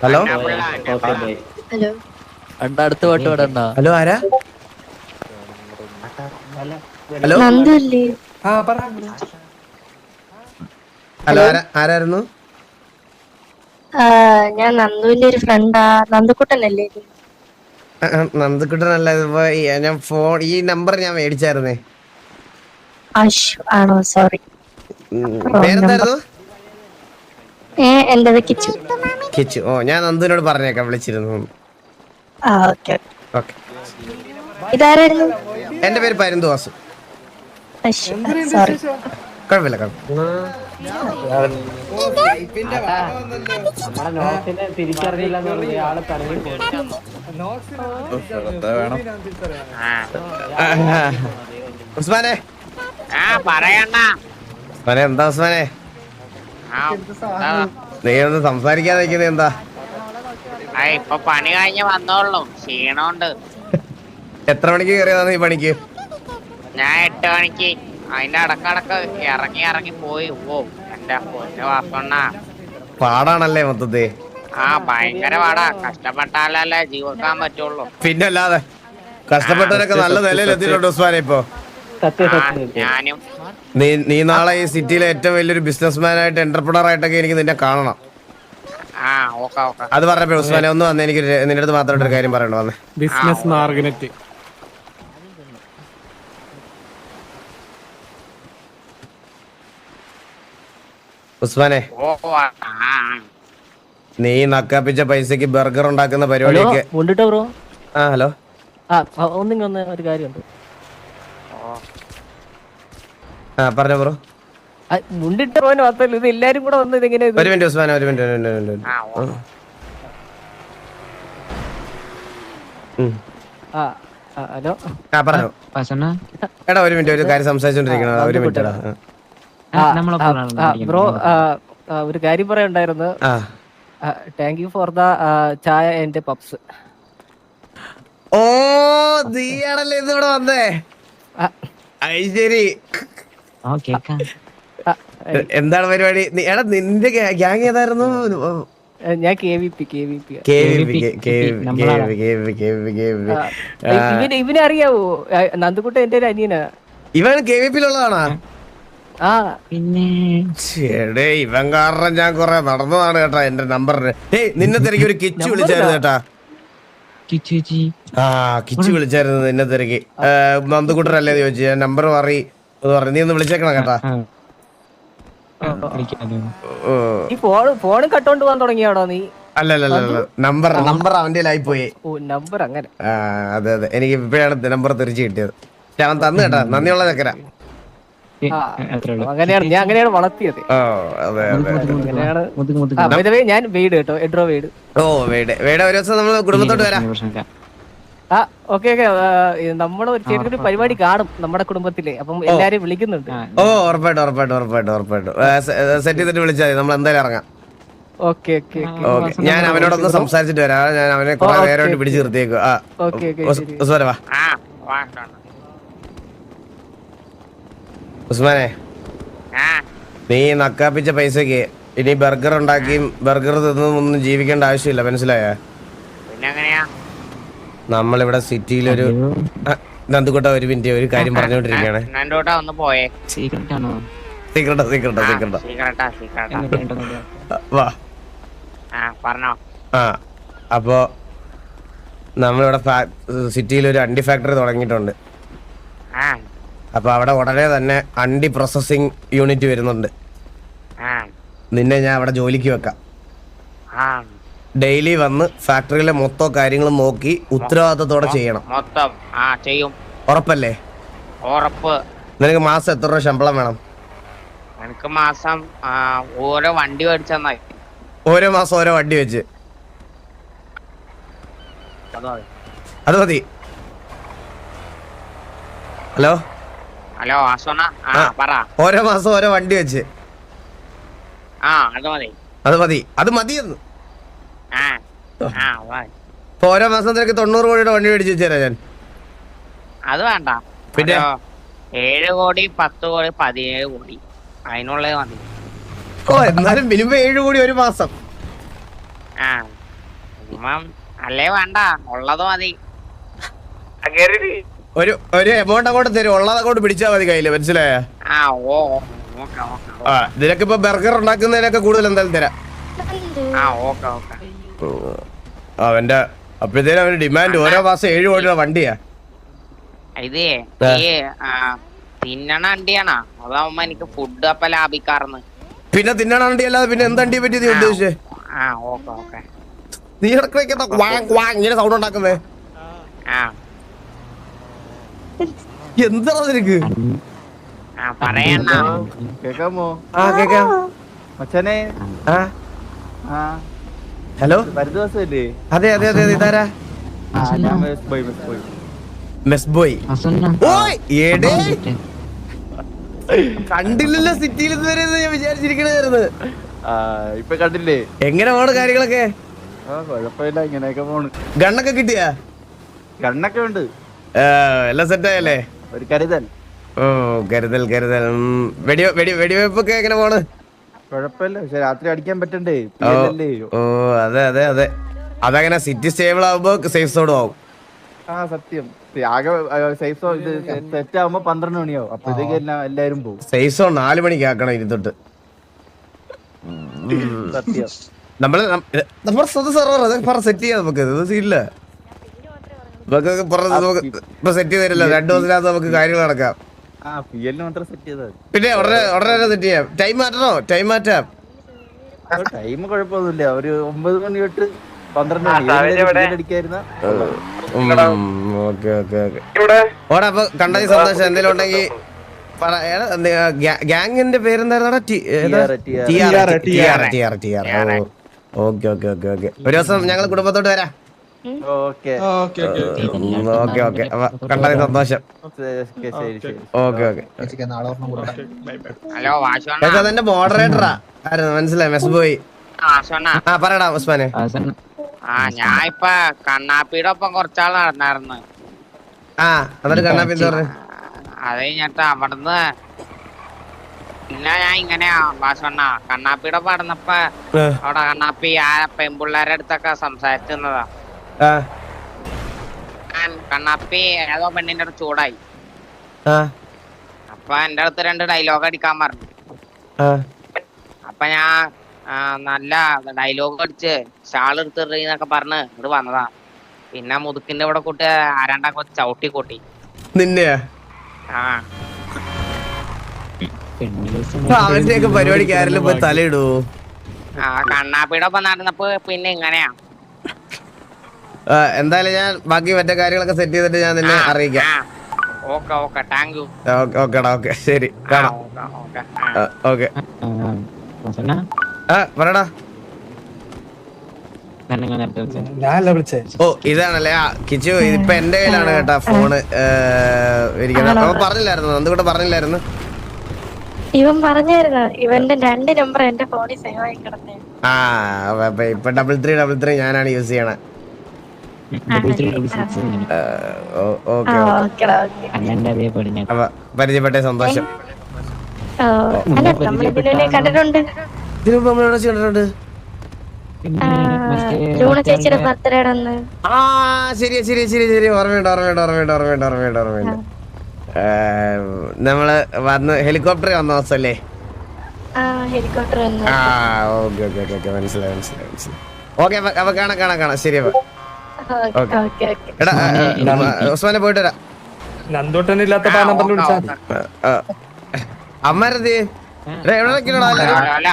Hello hello അടുത്ത പാട്ട് പാടണ്ട. Hello ആരാ? ഹലോ നന്ദുല്ലേ? ഹലോ ആരായിരുന്നു? ഞാൻ നന്ദുവിന്റെ ഒരു ഫ്രണ്ടാ. നന്ദുക്കുട്ടനല്ലേ ഇത്? നന്ദുക്കുട്ടനല്ല. ഇതിപ്പോ ഞാൻ ഫോൺ ഈ നമ്പർ ഞാൻ മേടിച്ചായിരുന്നേ. അശ് ആണോ? സോറി. പേരെന്തായിരുന്നു? എന്റേത് കിച്ചു. കിച്ചു. ഓ, ഞാൻ നന്ദുവിനോട് പറഞ്ഞേക്കാം വിളിച്ചിരുന്നു. ഓക്കെ. ഓക്കെ. ഇതാരായിരുന്നു? എന്റെ പേര് പരുന്തുവാസു. അശ് സോറി. കുഴപ്പമില്ല കുഴപ്പമില്ല. ഉസ്മാനെ ഉസ്മാനെ എന്താ ഉസ്മാനെ നീ ഒന്ന് സംസാരിക്കാതെ നിൽക്കുന്നത് എന്താ? ഇപ്പൊ പണി കഴിഞ്ഞ് വന്നോളൂ, ക്ഷീണമുണ്ട്. എത്ര മണിക്ക് കയറിയതാണ് ഈ പണിക്ക്? ഞാൻ 8 മണിക്ക്. അതിന്റെ അടക്കടക്ക് ഇറങ്ങി പോയി. ഓ എന്റെ പൊന്നു വാസണ്ണ, പാടാണല്ലേ മൊത്തത്തിൽ? ഭയങ്കര പാടാ. കഷ്ടപ്പെട്ടാലല്ലേ ജീവിക്കാൻ പറ്റുള്ളൂ. പിന്നെ അല്ലാതെ കഷ്ടപ്പെട്ടവരൊക്കെ നല്ല നിലയിൽ എത്തിയിട്ടുണ്ട് ഉസ്മാനെ. ഇപ്പൊ ഞാനും നീ നാളെ ഈ സിറ്റിയിലെ ഏറ്റവും വലിയൊരു ബിസിനസ്മാൻ ആയിട്ട് എന്റർപ്രണർ ആയിട്ടൊക്കെ എനിക്ക് നിന്നെ കാണണം. ഓക്കെ. അത് പറഞ്ഞപ്പോ ഉസ്മാനെ ഒന്ന് വന്ന് എനിക്ക് നിന്റെ അടുത്ത് മാത്രമായിട്ട് ഒരു കാര്യം പറയണോ? വന്ന് ബിസിനസ് മാർഗനറ്റ്. ഉസ്മാനെ, നീ നക്കാപ്പിച്ച പൈസക്ക് ബർഗർ ഉണ്ടാക്കുന്ന പരിപാടിയൊക്കെ. ബ്രോ. ഹലോ. ഒന്നിങ്ങൊന്ന് ഒരു കാര്യമുണ്ട്. പറഞ്ഞോ ബ്രോ. മുണ്ടിട്ട് ബ്രോന് മാത്രമല്ല, ഇത് എല്ലാരും കൂടെ വന്നത് എങ്ങനെ? ഒരു മിനിറ്റ് ഉസ്മാനെ, ഒരു മിനിറ്റ്. ഹലോ. പറഞ്ഞോ. എടാ ഒരു മിനിറ്റ്, ഒരു കാര്യം സംസാരിച്ചോണ്ടിരിക്കണ. ഒരു മിനിറ്റ് ബ്രോ, ഒരു കാര്യം പറയണ്ടായിരുന്നു. താങ്ക് യു ഫോർ ദ ചായ ആൻഡ് പപ്സ്. ഓ, നീയാണല്ലേ ഇത് ഇവിടെ വന്നേ? ശരി. എന്താണ് പരിപാടി? എടാ നിന്റെ ഗ്യാങ് ഏതായിരുന്നു? ഞാൻ KVP. ഇവനെ അറിയാവോ? നന്ദുക്കുട്ട എന്റെ ഒരു അനിയനാ. ഇവൻ KVP-ലുള്ളതാണോ? പിന്നെ ഇവൻ കാരണം ഞാൻ കൊറേ നടന്നതാണ് കേട്ടാ. എന്റെ നമ്പറിന് നിന്നെ തിരക്കി ഒരു കിച്ചു വിളിച്ചായിരുന്നു കേട്ടാ. കിച്ചു വിളിച്ചായിരുന്നു നിന്നെ തിരക്കി. നന്ദുക്കുട്ടനല്ലേ ചോദിച്ചു. ഞാൻ നമ്പർ പറഞ്ഞു. നീ ഒന്ന് വിളിച്ചേക്കണം കേട്ടാ. ഫോൺ കട്ടോണ്ട് പോകാൻ തുടങ്ങിയാടോ നീ? അല്ലല്ല, നമ്പർ അവന്റെ ആയി പോയി. നമ്പർ അങ്ങനെ. അതെ എനിക്ക് ഇപ്പോഴാണ് നമ്പർ തിരിച്ചു കിട്ടിയത്. അവൻ തന്നു കേട്ടാ. നന്ദിയുള്ള ചക്കര. അങ്ങനെയാണ് വളർത്തിയത്. ഞാൻ വീട് കേട്ടോ, എഡ്രോ വീട്. ഓ വീട് ഒരു ദിവസം നമ്മള് കുടുംബത്തോട്ട് വരാം. ഓക്കെ. നമ്മുടെ ഒരു ചെറിയൊരു പരിപാടി കാണും നമ്മുടെ കുടുംബത്തിലെ. അപ്പം എല്ലാരും വിളിക്കുന്നുണ്ട്. ഓ ഉറപ്പായിട്ടും സെറ്റ് ചെയ്തിട്ട് വിളിച്ചാൽ നമ്മൾ എന്തായാലും ഇറങ്ങാം. ഓക്കെ. ഞാൻ അവനോടൊന്ന് സംസാരിച്ചിട്ട് വരാം. ഞാൻ അവനെ കുറെ നേരം പിടിച്ചു നിർത്തിയേക്കും. ഉസ്മാനെ, നീ നക്കാപ്പിച്ച പൈസക്ക് ഇനി ബർഗർ ഉണ്ടാക്കിയും ബർഗർ തിന്നൊന്നും ജീവിക്കേണ്ട ആവശ്യമില്ല. മനസ്സിലായ? നമ്മളിവിടെ സിറ്റിയിലൊരു നന്ദുക്കുട്ട ഒരു മിനിറ്റ് ഒരു കാര്യം പറഞ്ഞോണ്ടിരിക്കുകയാണ്. അപ്പോ നമ്മളിവിടെ സിറ്റിയിൽ ഒരു അണ്ടി ഫാക്ടറി തുടങ്ങിയിട്ടുണ്ട്. അപ്പൊ അവിടെ ഉടനെ തന്നെ അണ്ടി പ്രോസസിങ് യൂണിറ്റ് വരുന്നുണ്ട്. നിന്നെ ഞാൻ അവിടെ ജോലിക്ക് വെക്കാം. ഡെയിലി വന്ന് ഫാക്ടറിയിലെ മൊത്തം കാര്യങ്ങളും നോക്കി ഉത്തരവാദിത്തത്തോടെ ചെയ്യണം. ഉറപ്പല്ലേ? ഉറപ്പ്. നിനക്ക് മാസം എത്ര രൂപ ശമ്പളം വേണം? എനിക്ക് മാസം ഓരോ വണ്ടി മേടിച്ചാൽ ഓരോ മാസം ഓരോ വണ്ടി വെച്ച് അത് മതി. ഹലോ ഓരോ മാസം ഓരോ വണ്ടി വെച്ച് അത് മതിയെന്ന്. ഓരോ മാസം നിനക്ക് 90 കോടിയുടെ വണ്ടി മേടിച്ചു വെച്ചാ ഞാൻ. അത് വേണ്ട. പിന്നെ 7 കോടി 10 കോടി 17 കോടി അതിനുള്ളത് മതി. ഓ എന്നാലും മിനിമം 7 കോടി ഒരു മാസം. ആ ഉമ്മം അല്ലേ വേണ്ട ഉള്ളത് മതി. ഒരു എമൗണ്ട് അങ്ങോട്ട് തരും, ഉള്ളത് അങ്ങോട്ട് പിടിച്ചാൽ മതി കയ്യില്, മനസ്സിലായ? ആ ഓ ഓക്കെ ഓക്കെ ആ ഇതിനൊക്കെ ഇപ്പൊ ബർഗർ ഉണ്ടാക്കുന്നതിനൊക്കെ കൂടുതൽ എന്തായാലും തരാം. ആ ഓക്കെ ഓക്കെ. അവന്റെ അപ്പോഴത്തേനും അവന് ഡിമാൻഡ് ഓരോ മാസം 7 കോടിയുടെ വണ്ടിയാ. ഇത് ഈ തിന്നണ വണ്ടിയാണോ അതാവുമ്പോ എനിക്ക് ഫുഡ് അപ്പൊ ലാഭിക്കാറുന്ന്. പിന്നെ തിന്നണ വണ്ടി അല്ലാതെ പിന്നെ എന്ത് വണ്ടിയെ പറ്റി നീ ഉദ്ദേശിച്ചേ? ആ ഓക്കെ ഓക്കെ. നീ ഇടയ്ക്ക് ഇങ്ങനെ സൗണ്ട് ഉണ്ടാക്കുന്നേ ആ എന്താ നിനക്ക്? ആ പറയണ്ണ. കേക്കാമോ? ആ കേക്കാം. മച്ചാനെ ആ ഹലോ, പരിദിവസല്ലേ? അതെ അതെ അതെ അതെ, ഇതാരാ? ഞാൻ മെസ് ബോയ്. Mess boy. ഓയ് എടേ കണ്ടില്ലല്ലോ സിറ്റിയിൽ ഇതുവരെ ഞാൻ വിചാരിച്ചിരിക്കണായിരുന്നു. ഇപ്പൊ കണ്ടില്ലേ? എങ്ങനെ പോണ് കാര്യങ്ങളൊക്കെ? കൊഴപ്പില്ല, ഇങ്ങനെയൊക്കെ പോണ്. ഗണ്ണൊക്കെ കിട്ടിയാ? കണ്ണൊക്കെ ഉണ്ട്, എല്ലാം സെറ്റായല്ലേ? ഒരു കരുതൽ. ഓ കരുതൽ കരുതൽ. വെടിവെപ്പൊക്കെ എങ്ങനെ പോണ്? കൊഴപ്പില്ല, പക്ഷെ രാത്രി അടിക്കാൻ പറ്റണ്ടേ? ഓ അതെ അതെ അതെ, അതങ്ങനെ സിറ്റി സ്റ്റേബിൾ ആവുമ്പോ സേഫ് സോഡും ആവും. ആ സത്യം, ആകെ സേഫ് സെറ്റ് ആവുമ്പോ 12 മണിയാവും, അപ്പോഴത്തേക്ക് എല്ലാരും പോകും. സേഫ് സോൺ 4 മണിക്ക് ആക്കണം ഇരുന്നിട്ട്. സത്യം, നമ്മുടെ സ്വന്തം സെർവർ അതൊക്കെ സെറ്റ് ചെയ്യാം നമുക്ക്, ഇല്ല ഇപ്പൊ സെറ്റ് ചെയ്ത് തരില്ല, 2 ദിവസത്തിനകത്ത് നമുക്ക് കാര്യങ്ങൾ നടക്കാം. മാത്രം സെറ്റ് ചെയ്താൽ പിന്നെ ഉടനെ സെറ്റ് ചെയ്യാം. ടൈം മാറ്റണോ? ടൈം മാറ്റാം. ടൈം കുഴപ്പമൊന്നുമില്ല, ഒരു 9 മണി തൊട്ട് 12 മണി അടിക്കായിരുന്ന. Okay okay okay. ഓടാ അപ്പൊ കണ്ടതി സന്തോഷം. എന്തെങ്കിലും ഉണ്ടെങ്കിൽ ഗ്യാങ്ങിന്റെ പേരെന്തായിരുന്നു? Okay okay okay okay. ഒരു ദിവസം ഞങ്ങൾ കുടുംബത്തോട്ട് വരാം. ഓക്കെ ഓക്കെ ഓക്കെ, കണ്ടതി സന്തോഷം. Okay okay. ഹലോ വാശോണ്ണ. അതെന്റെ മോഡറേറ്ററാ, ആയിരുന്നു മനസ്സിലായി? Mess boy. ആ പറയടാ ഉസ്മാനെ. ആ ഞാൻ ഇപ്പൊ കണ്ണാപ്പിയുടെ ഒപ്പം കുറച്ചാൾ നടന്നായിരുന്നു. ആ എന്നിട്ട് കണ്ണാപ്പി എന്താ പറഞ്ഞു? അത് കഴിഞ്ഞിട്ട് അവിടുന്ന് പിന്നെ ഞാൻ ഇങ്ങനെയാ വാസണ്ണ കണ്ണാപ്പിയുടെ ഒപ്പം നടന്നപ്പോ അവിടെ കണ്ണാപ്പി ആ പെൺപിള്ളേരുടെ അടുത്തൊക്കെ സംസാരിച്ചിരുന്നതാ. കണ്ണാപ്പി ഏതോ പെണ്ണിന്റെ അടുത്ത് ചൂടായി. അപ്പൊ എന്റെ അടുത്ത് 2 ഡയലോഗ് അടിക്കാൻ പറഞ്ഞു. അപ്പൊ ഞാൻ നല്ല ഡയലോഗ് അടിച്ച് ഷാൾ എടുത്തിട്ടൊക്കെ പറഞ്ഞ് ഇങ്ങോട്ട് വന്നതാ. പിന്നെ മുതുക്കിന്റെ ഇവിടെ കൂട്ടി ആരാണ്ടൊക്കെ ചവിട്ടി കൂട്ടി നിന്നെയാ? ആ അവന്റെയൊക്കെ പരിപാടിക്ക് ആരെങ്കിലും പോയി തലയിടൂ? ആ കണ്ണാപ്പിയുടെ ഒപ്പം നടന്നപ്പോ പിന്നെ ഇങ്ങനെയാ. എന്തായാലും ഞാൻ ബാക്കി മറ്റേ കാര്യങ്ങളൊക്കെ സെറ്റ് ചെയ്തിട്ട് ഞാൻ നിന്നെ അറിയിക്കാം. Okay okay, thank you. ഓക്കെടാ, ഓക്കെ ശരി, കാണാം. ഓക്കെ പറയടാ. ഓ ഇതാണല്ലേ ആ കിച്ചു, ഇപ്പൊ എന്റെ കയ്യിലാണ് കേട്ടാ ഫോണ് ഇരിക്കുന്നത്. അപ്പൊ പറഞ്ഞില്ലായിരുന്നു, എന്തുകൊണ്ട് പറഞ്ഞില്ലായിരുന്നു? ഇവൻ പറഞ്ഞായിരുന്നു, ഇവന്റെ 2 നമ്പർ എന്റെ ഫോണിൽ സേവ് ആയി കിടന്നേ. ആ ഇപ്പൊ 3333 ഞാനാണ് യൂസ് ചെയ്യണേ. പരിചയപ്പെട്ട സന്തോഷം. കണ്ടിട്ടുണ്ട്, ചേച്ചിയുടെ ബർത്ത്ഡേ. ആ ശരിയാ ശരി ശരി ശരി, ഓർമ്മയുണ്ട്. നമ്മള് വന്ന് ഹെലികോപ്റ്ററിൽ വന്ന ദിവസല്ലേ? ഹെലികോപ്റ്റർ. ആ ഓക്കെ ഓക്കെ ഓക്കെ, മനസ്സിലായി. ഓക്കെ അപ്പൊ കാണാം ശരി. എടാ ഉസ്മാനെ പോയിട്ട് വരാം. നന്ദോട്ടനില്ലാത്ത നമ്പറിൽ വിളിച്ചാൽ അമ്മാരത് എവിടെ അല്ല